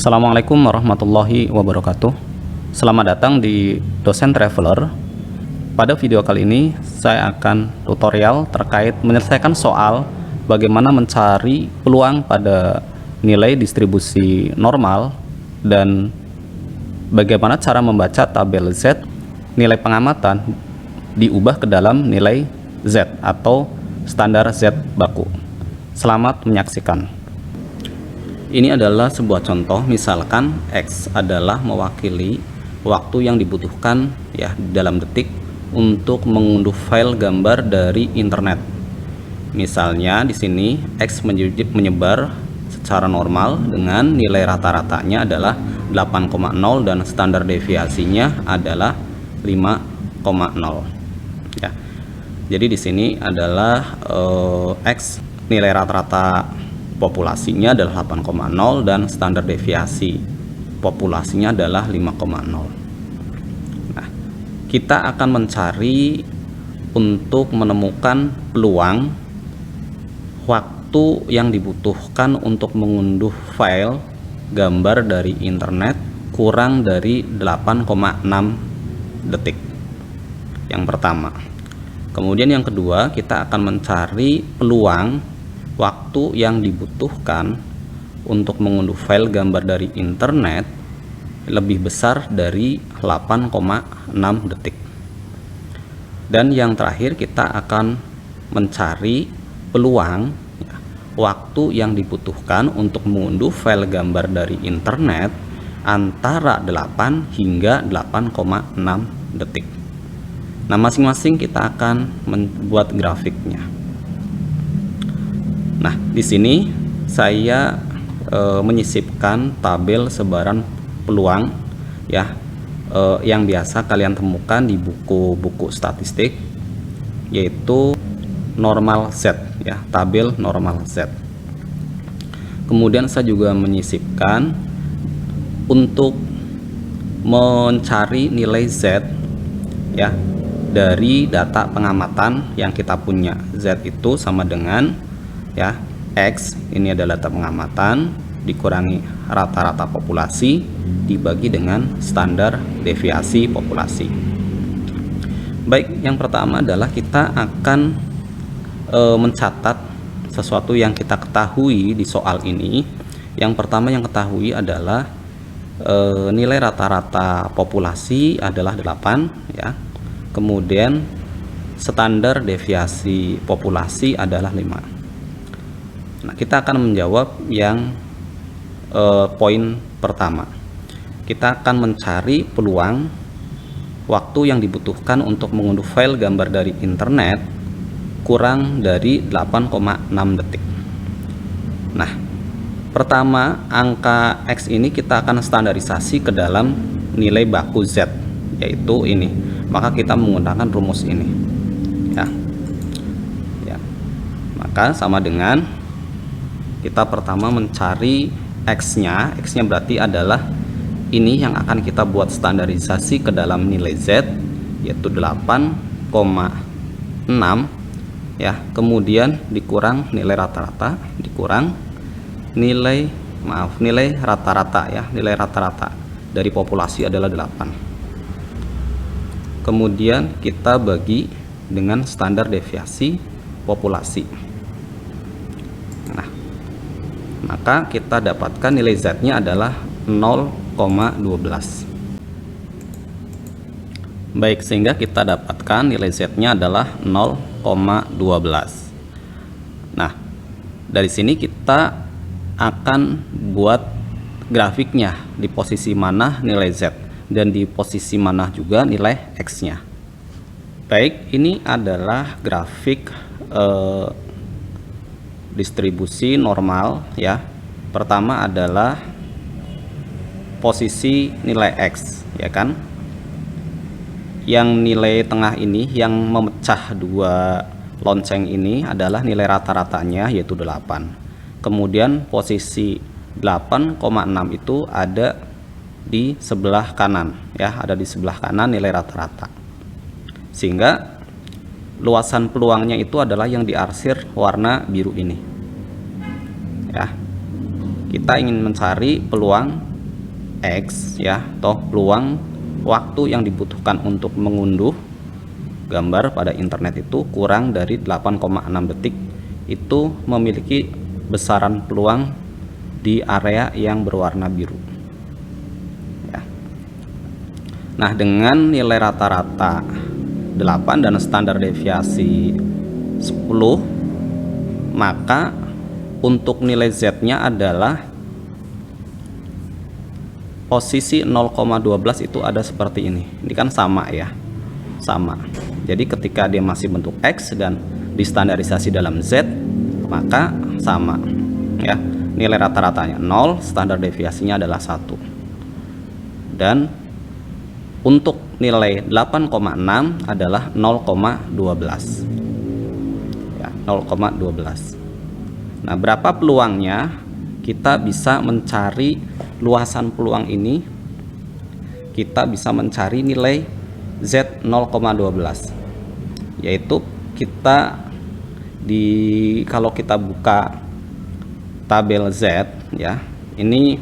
Assalamualaikum warahmatullahi wabarakatuh. Selamat datang di Dosen Traveler. Pada video kali ini saya akan tutorial terkait menyelesaikan soal bagaimana mencari peluang pada nilai distribusi normal dan bagaimana cara membaca tabel Z nilai pengamatan diubah ke dalam nilai Z atau standar Z baku. Selamat menyaksikan. Ini adalah sebuah contoh, misalkan X adalah mewakili waktu yang dibutuhkan ya dalam detik untuk mengunduh file gambar dari internet. Misalnya di sini X menyebar secara normal dengan nilai rata-ratanya adalah 8,0 dan standar deviasinya adalah 5,0 ya. Jadi di sini adalah X nilai rata-rata populasinya adalah 8,0 dan standar deviasi populasinya adalah 5,0. Nah, kita akan mencari untuk menemukan peluang waktu yang dibutuhkan untuk mengunduh file gambar dari internet kurang dari 8,6 detik. Yang pertama. Kemudian yang kedua, kita akan mencari peluang waktu yang dibutuhkan untuk mengunduh file gambar dari internet lebih besar dari 8,6 detik. Dan yang terakhir, kita akan mencari peluang waktu yang dibutuhkan untuk mengunduh file gambar dari internet antara 8 hingga 8,6 detik. Nah, masing-masing kita akan membuat grafiknya. Nah, di sini saya menyisipkan tabel sebaran peluang ya yang biasa kalian temukan di buku-buku statistik, yaitu normal Z ya, tabel normal Z. Kemudian saya juga menyisipkan untuk mencari nilai Z ya dari data pengamatan yang kita punya. Z itu sama dengan ya X, ini adalah data pengamatan dikurangi rata-rata populasi dibagi dengan standar deviasi populasi. Baik, yang pertama adalah kita akan mencatat sesuatu yang kita ketahui di soal ini. Yang pertama yang ketahui adalah nilai rata-rata populasi adalah 8 ya. Kemudian standar deviasi populasi adalah 5. Nah, kita akan menjawab yang poin pertama. Kita akan mencari peluang waktu yang dibutuhkan untuk mengunduh file gambar dari internet kurang dari 8,6 detik. Nah, pertama angka X ini kita akan standarisasi ke dalam nilai baku Z, yaitu ini. Maka kita menggunakan rumus ini. Ya. Maka sama dengan kita pertama mencari X-nya berarti adalah ini yang akan kita buat standarisasi ke dalam nilai Z, yaitu 8,6 ya, kemudian dikurang nilai rata-rata, dikurang nilai rata-rata ya, nilai rata-rata dari populasi adalah 8. Kemudian kita bagi dengan standar deviasi populasi. Maka kita dapatkan nilai Z-nya adalah 0,12. Baik, sehingga kita dapatkan nilai Z-nya adalah 0,12. Nah, dari sini kita akan buat grafiknya, di posisi mana nilai Z dan di posisi mana juga nilai X-nya. Baik, ini adalah grafik distribusi normal ya. Pertama adalah posisi nilai X ya kan, yang nilai tengah ini yang memecah dua lonceng ini adalah nilai rata-ratanya, yaitu 8. Kemudian posisi 8,6 itu ada di sebelah kanan ya, ada di sebelah kanan nilai rata-rata, sehingga luasan peluangnya itu adalah yang diarsir warna biru ini ya. Kita ingin mencari peluang X ya, atau peluang waktu yang dibutuhkan untuk mengunduh gambar pada internet itu kurang dari 8,6 detik, itu memiliki besaran peluang di area yang berwarna biru ya. Nah, dengan nilai rata-rata 8 dan standar deviasi 10, maka untuk nilai Z-nya adalah posisi 0,12 itu ada seperti ini. Ini kan sama ya, sama. Jadi ketika dia masih bentuk X dan distandarisasi dalam Z, maka sama ya. Nilai rata-ratanya 0, standar deviasinya adalah 1. Dan untuk nilai 8,6 adalah 0,12 ya, 0,12. Nah, berapa peluangnya? Kita bisa mencari luasan peluang ini, kita bisa mencari nilai Z 0,12, yaitu kita kalau kita buka tabel Z ya, ini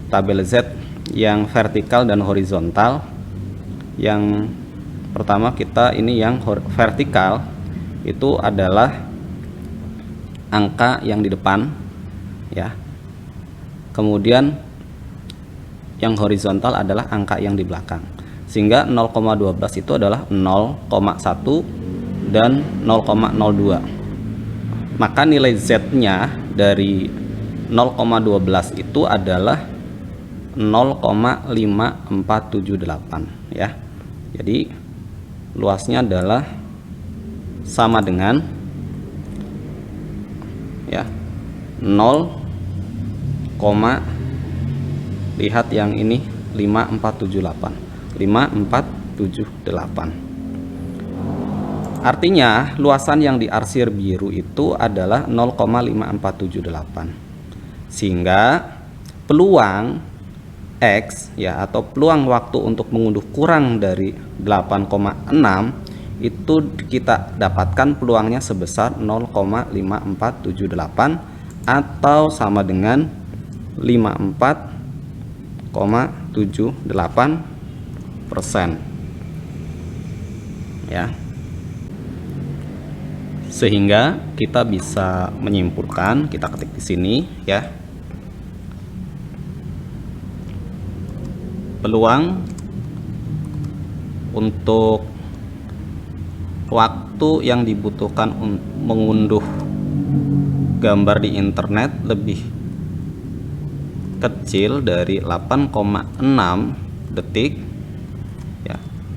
tabel Z yang vertikal dan horizontal. Yang pertama kita ini yang vertikal itu adalah angka yang di depan ya, kemudian yang horizontal adalah angka yang di belakang, sehingga 0,12 itu adalah 0,1 dan 0,02. Maka nilai Z-nya dari 0,12 itu adalah 0,5478 ya. Jadi luasnya adalah sama dengan ya 0, lihat yang ini 5478. Artinya luasan yang diarsir biru itu adalah 0,5478, sehingga peluang X ya, atau peluang waktu untuk mengunduh kurang dari 8,6 itu kita dapatkan peluangnya sebesar 0,5478 atau sama dengan 54,78% ya. Sehingga kita bisa menyimpulkan, kita ketik di sini ya, peluang untuk waktu yang dibutuhkan mengunduh gambar di internet lebih kecil dari 8,6 detik ya,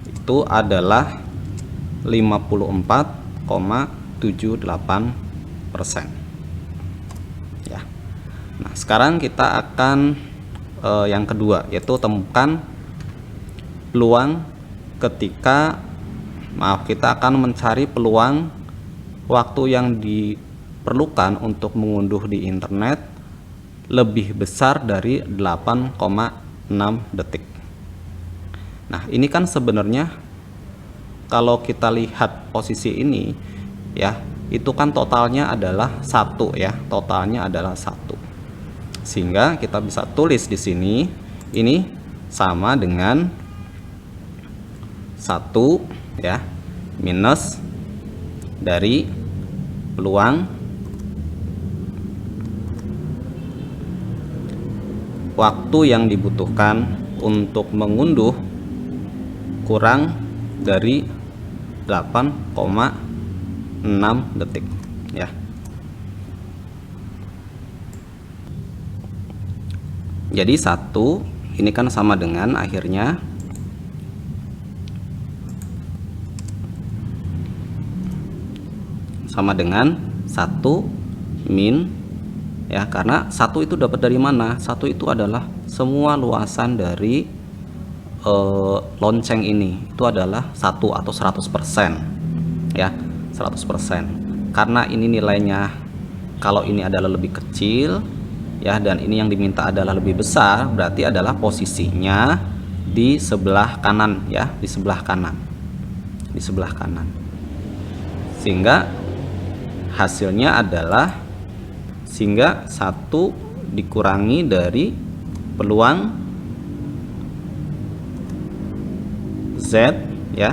itu adalah 54,78% ya. Nah, sekarang kita akan yang kedua, yaitu temukan peluang ketika kita akan mencari peluang waktu yang diperlukan untuk mengunduh di internet lebih besar dari 8,6 detik. Nah, ini kan sebenarnya kalau kita lihat posisi ini ya, itu kan totalnya adalah 1 ya, totalnya adalah 1. Sehingga kita bisa tulis di sini ini sama dengan 1 ya, minus dari peluang waktu yang dibutuhkan untuk mengunduh kurang dari 8,6 detik ya. Jadi 1 ini kan sama dengan akhirnya sama dengan 1 min ya, karena 1 itu dapat dari mana? 1 itu adalah semua luasan dari lonceng ini, itu adalah 1 atau 100% ya, 100%. Karena ini nilainya, kalau ini adalah lebih kecil ya, dan ini yang diminta adalah lebih besar, berarti adalah posisinya di sebelah kanan ya, di sebelah kanan, di sebelah kanan. Sehingga hasilnya adalah, sehingga 1 dikurangi dari peluang Z ya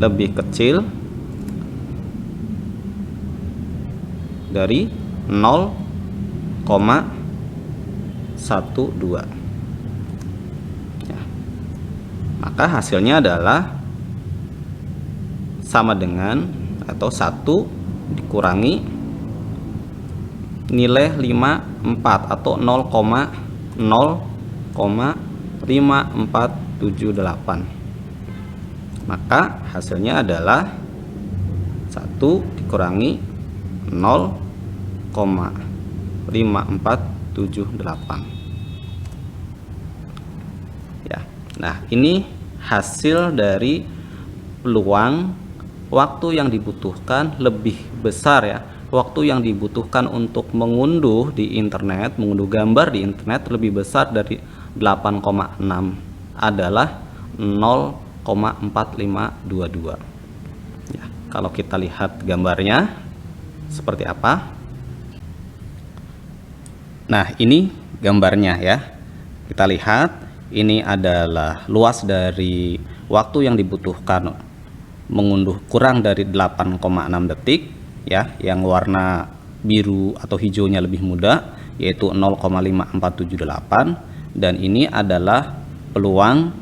lebih kecil dari 0,12 ya. Maka hasilnya adalah sama dengan atau 1 dikurangi nilai 54 atau 0,5478. Maka hasilnya adalah 1 dikurangi 0,5478 ya. Nah, ini hasil dari peluang waktu yang dibutuhkan lebih besar ya. Waktu yang dibutuhkan untuk mengunduh di internet, mengunduh gambar di internet lebih besar dari 8,6 adalah 0,4522 ya. Kalau kita lihat gambarnya seperti apa? Nah, ini gambarnya ya. Kita lihat ini adalah luas dari waktu yang dibutuhkan mengunduh kurang dari 8,6 detik ya, yang warna biru atau hijaunya lebih muda yaitu 0,5478, dan ini adalah peluang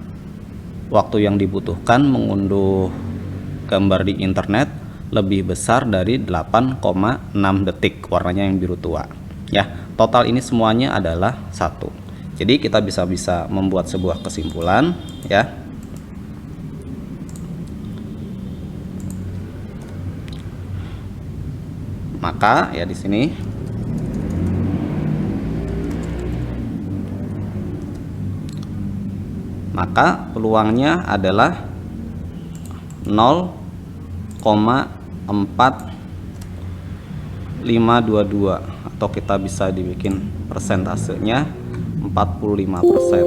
waktu yang dibutuhkan mengunduh gambar di internet lebih besar dari 8,6 detik, warnanya yang biru tua ya. Total ini semuanya adalah 1. Jadi kita bisa membuat sebuah kesimpulan ya. Maka ya di sini peluangnya adalah 0,4522 atau kita bisa dibikin persentasenya 45%.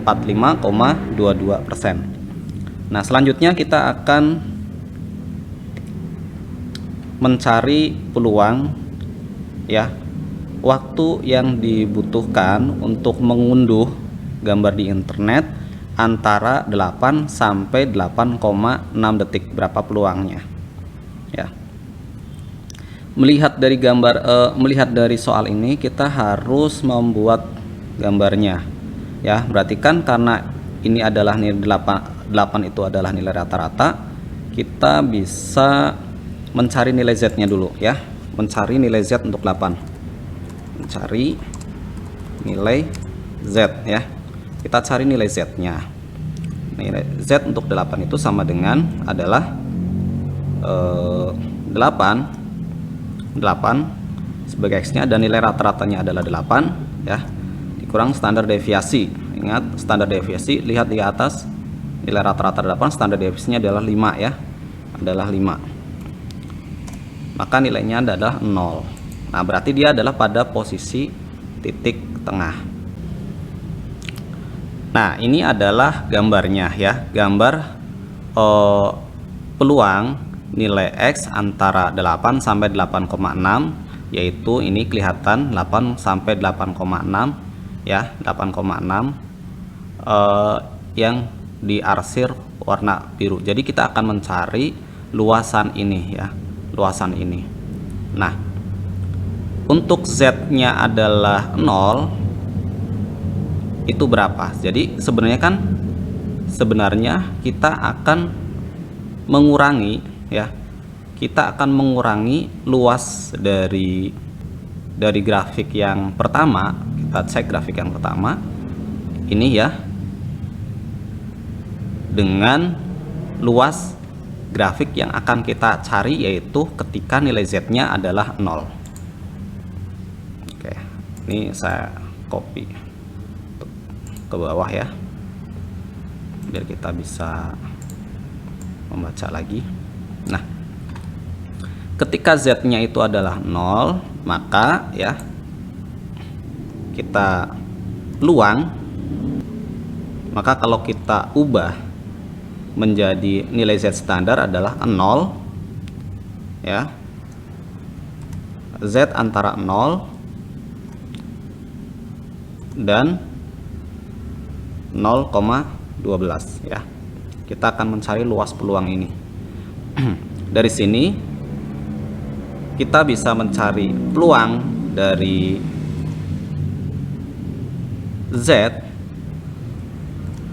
45,22%. Nah, selanjutnya kita akan mencari peluang ya, waktu yang dibutuhkan untuk mengunduh gambar di internet antara 8 sampai 8,6 detik. Berapa peluangnya ya. Melihat dari soal ini kita harus membuat gambarnya ya. Berarti kan karena ini adalah nilai 8 itu adalah nilai rata-rata, kita bisa mencari nilai Z-nya dulu ya. Mencari nilai Z untuk 8. Mencari nilai Z ya. Kita cari nilai Z-nya. Nilai Z untuk 8 itu sama dengan adalah 8 sebagai X-nya, dan nilai rata-ratanya adalah 8 ya, dikurang standar deviasi. Ingat, standar deviasi, lihat di atas, nilai rata-rata 8, standar deviasinya adalah 5 ya. Adalah 5. Maka nilainya adalah 0. Nah, berarti dia adalah pada posisi titik tengah. Nah, ini adalah gambarnya ya. Gambar peluang nilai X antara 8 sampai 8,6, yaitu ini kelihatan 8 sampai 8,6 ya, 8,6 yang diarsir warna biru. Jadi kita akan mencari luasan ini ya. Luasan ini. Nah, untuk Z-nya adalah 0, itu berapa? Jadi sebenarnya kita akan mengurangi ya. Kita akan mengurangi luas dari grafik yang pertama. Kita cek grafik yang pertama. Ini ya. Dengan luas grafik yang akan kita cari, yaitu ketika nilai Z-nya adalah 0. Oke, ini saya copy ke bawah ya, biar kita bisa membaca lagi. Nah, ketika Z-nya itu adalah 0, maka ya kita peluang, maka kalau kita ubah menjadi nilai Z standar adalah 0 ya. Z antara 0 dan 0,12 ya. Kita akan mencari luas peluang ini. Dari sini kita bisa mencari peluang dari Z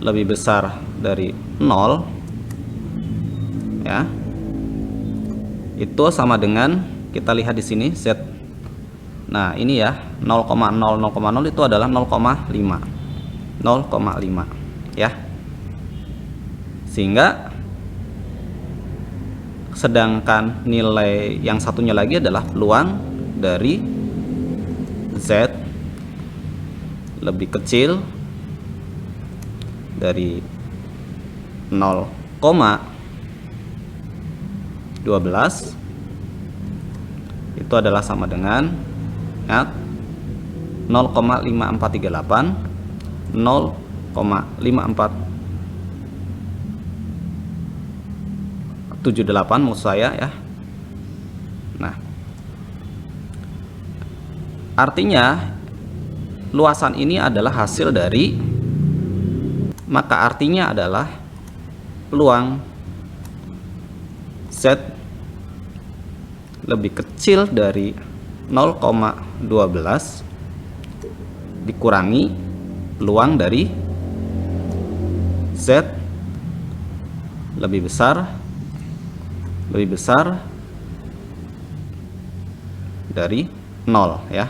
lebih besar dari 0 ya. Itu sama dengan kita lihat di sini Z. Nah, ini ya 0,0 itu adalah 0,5 ya. Sehingga sedangkan nilai yang satunya lagi adalah peluang dari Z lebih kecil dari 0,12 itu adalah sama dengan 0,5438 0,5478 maksud saya ya. Nah, artinya luasan ini adalah hasil dari, maka artinya adalah peluang Z lebih kecil dari 0,12 dikurangi peluang dari Z lebih besar dari 0 ya.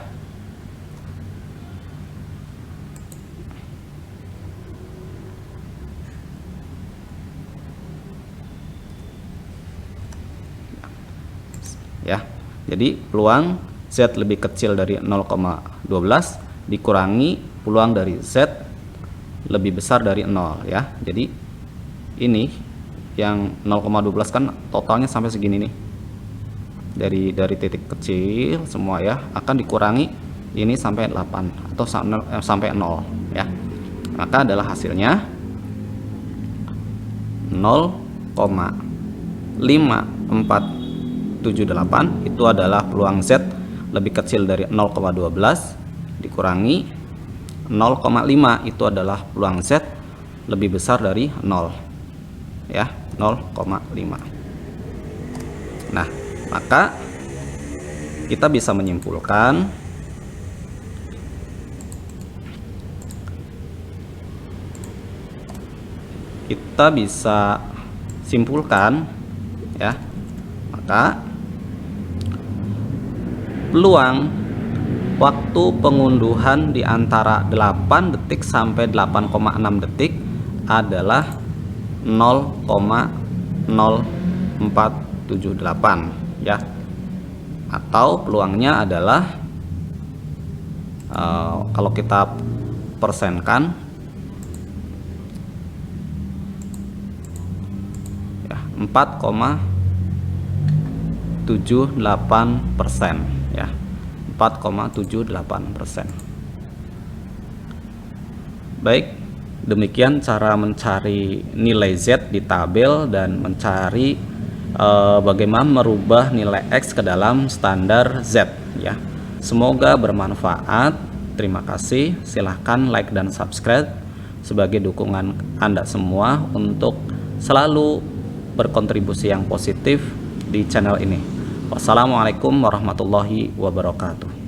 Ya. Jadi peluang Z lebih kecil dari 0,12 dikurangi peluang dari Z lebih besar dari 0 ya. Jadi ini yang 0,12 kan totalnya sampai segini nih. Dari titik kecil semua ya akan dikurangi ini sampai 8 atau sampai 0 ya. Maka adalah hasilnya 0,5478 itu adalah peluang Z lebih kecil dari 0,12 dikurangi 0,5 itu adalah peluang Z lebih besar dari 0 ya, 0,5. Nah, maka kita bisa menyimpulkan ya, maka peluang waktu pengunduhan di antara 8 detik sampai 8,6 detik adalah 0,0478 ya. Atau peluangnya adalah kalau kita persenkan ya 4,78% ya. 4,78%. Baik, demikian cara mencari nilai Z di tabel dan mencari bagaimana merubah nilai X ke dalam standar Z ya. Semoga bermanfaat. Terima kasih. Silahkan like dan subscribe sebagai dukungan Anda semua untuk selalu berkontribusi yang positif di channel ini. Wassalamualaikum warahmatullahi wabarakatuh.